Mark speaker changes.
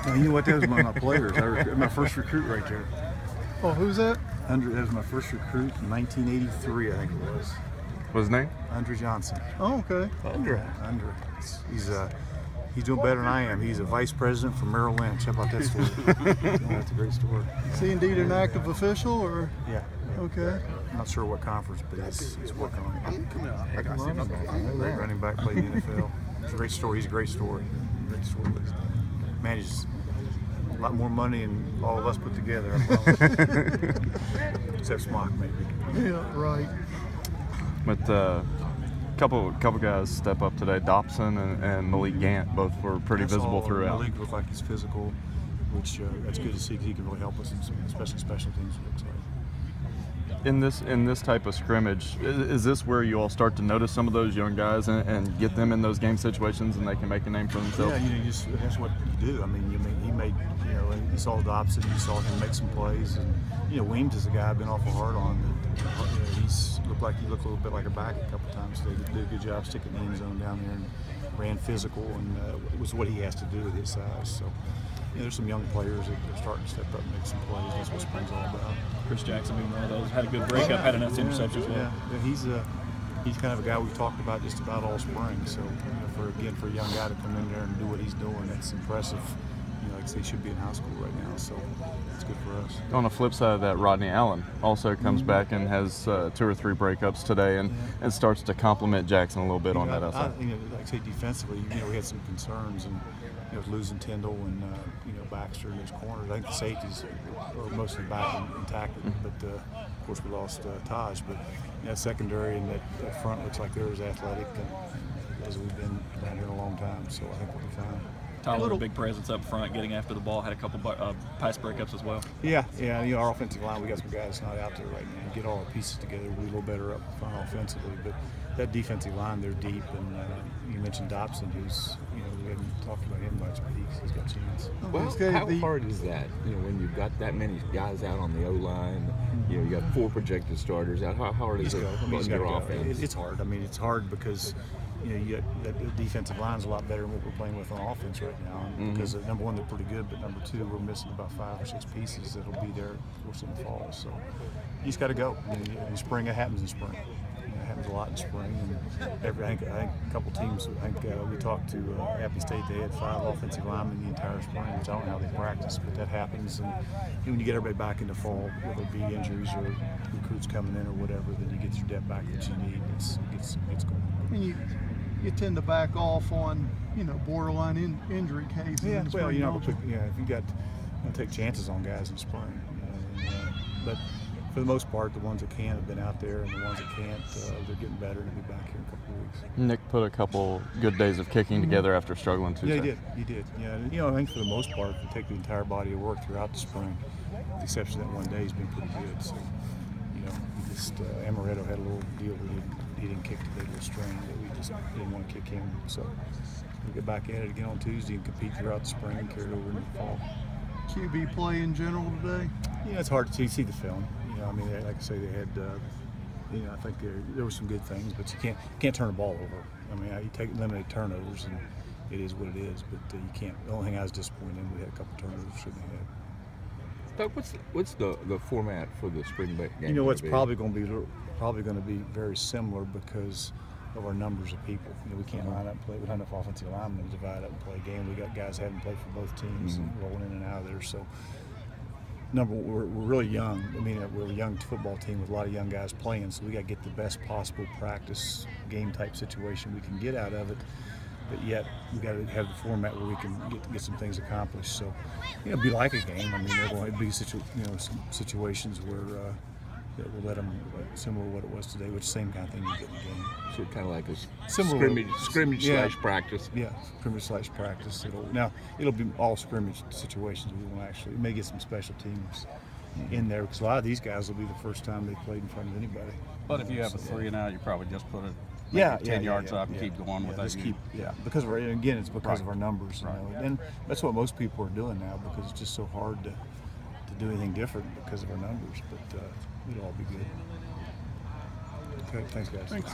Speaker 1: Well, you know what? That was one of my players. My first recruit right there.
Speaker 2: Oh, who's that?
Speaker 1: That was my first recruit in 1983, I think it was.
Speaker 3: What's his name?
Speaker 1: Andre Johnson.
Speaker 2: Oh, okay.
Speaker 1: Andre. He's doing better than I am. He's a vice president for Merrill Lynch. How about that story? That's a great story.
Speaker 2: Is he indeed an active official, or?
Speaker 1: Yeah.
Speaker 2: Okay.
Speaker 1: I'm not sure what conference, but he's working on it. Great running back, played in the NFL. It's a great story. He's a great story. Great story. Manages a lot more money than all of us put together. Except Smock, maybe.
Speaker 2: Yeah, right.
Speaker 3: But couple guys step up today. Dobson and Malik Gant both were pretty visible throughout.
Speaker 1: Malik looked like he's physical, which that's good to see because he can really help us, especially special teams. It looks like.
Speaker 3: In this type of scrimmage, is this where you all start to notice some of those young guys and get them in those game situations and they can make a name for themselves?
Speaker 1: Yeah, that's what you do. I mean, he made, you saw Dobson, you saw him make some plays, and Weems is a guy I've been awful hard on. He's looked a little bit like a back a couple times. So they did a good job sticking the end zone down there and ran physical, and it was what he has to do at his size. So. There's some young players that are starting to step up and make some plays. That's what spring's all about.
Speaker 4: Chris Jackson being one of those. Had a good breakup, had a nice interception as well.
Speaker 1: Yeah, he's kind of a guy we've talked about just about all spring. So for a young guy to come in there and do what he's doing, that's impressive. Like I say, he should be in high school right now, so it's good for us.
Speaker 3: On the flip side of that, Rodney Allen also comes back and has 2 or 3 breakups today and starts to compliment Jackson a little bit on that outside.
Speaker 1: Like I say, defensively, we had some concerns and losing Tyndall and Baxter in those corners. I think the safeties are mostly back intact, but of course we lost Taj. But that secondary and that front looks like they're as athletic as we've been down here in a long time. So I think we'll be fine.
Speaker 4: Tyler, a big presence up front, getting after the ball, had a couple pass breakups as well.
Speaker 1: Yeah. Our offensive line, we got some guys not out there right now. Get all our pieces together, we're a little better up front offensively. But that defensive line, they're deep. And you mentioned Dobson, who's we haven't talked about him much, but he's got a chance.
Speaker 5: Well, how hard is that? When you've got that many guys out on the O line, you got 4 projected starters out. How hard is it on your offense?
Speaker 1: It's hard. I mean, it's hard because. You got that defensive line is a lot better than what we're playing with on offense right now. Because number one, they're pretty good, but number two, we're missing about 5 or 6 pieces that'll be there, of course, in the fall. So you just got to go. In spring, it happens in spring. It happens a lot in spring. And I think a couple teams. We talked to Appy State. They had 5 offensive linemen the entire spring, which I don't know how they practice, but that happens. And when you get everybody back in the fall, whether it be injuries or recruits coming in or whatever, then you get your depth back that you need. It's going.
Speaker 2: And you tend to back off on, borderline injury cases.
Speaker 1: Yeah, well, if you got take chances on guys in spring, but for the most part, the ones that can have been out there, and the ones that can't, they're getting better, and they'll be back here in a couple of weeks.
Speaker 3: Nick put a couple good days of kicking together after struggling Tuesday.
Speaker 1: Yeah, he did. Yeah, I think for the most part, if you take the entire body of work throughout the spring, with the exception of that one day, he's been pretty good. So, Amaretto had a little deal where he didn't kick today with a strain, but we just didn't want to kick him. So we'll get back at it again on Tuesday and compete throughout the spring and carry it over into the fall.
Speaker 2: QB play in general today?
Speaker 1: Yeah, it's hard to see the film. Like I say, they had, I think there were some good things, but you can't turn the ball over. You take limited turnovers, and it is what it is. But you can't. The only thing I was disappointed in, we had a couple turnovers should they had.
Speaker 5: Doug, what's the format for the spring game?
Speaker 1: It's probably going to be very similar because of our numbers of people. We can't line up and play. We don't have enough offensive linemen to divide up and play a game. We got guys having played for both teams and rolling in and out of there. So, we're really young. We're a young football team with a lot of young guys playing. So we got to get the best possible practice game type situation we can get out of it. But yet we got to have the format where we can get some things accomplished. So, it'd be like a game. They're going to be some situations where we'll let them similar to what it was today, which same kind of thing you get in the game.
Speaker 5: So kind of like a scrimmage slash practice.
Speaker 1: Yeah, scrimmage slash practice. It'll be all scrimmage situations. We won't actually. We may get some special teams in there because a lot of these guys will be the first time they played in front of anybody.
Speaker 6: But if you have a 3 and out, you probably just put it.
Speaker 1: 10
Speaker 6: yards up and keep going with that.
Speaker 1: Because it's because of our numbers, and that's what most people are doing now because it's just so hard to do anything different because of our numbers. But it'll all be good. Okay, thanks guys.
Speaker 2: Thanks.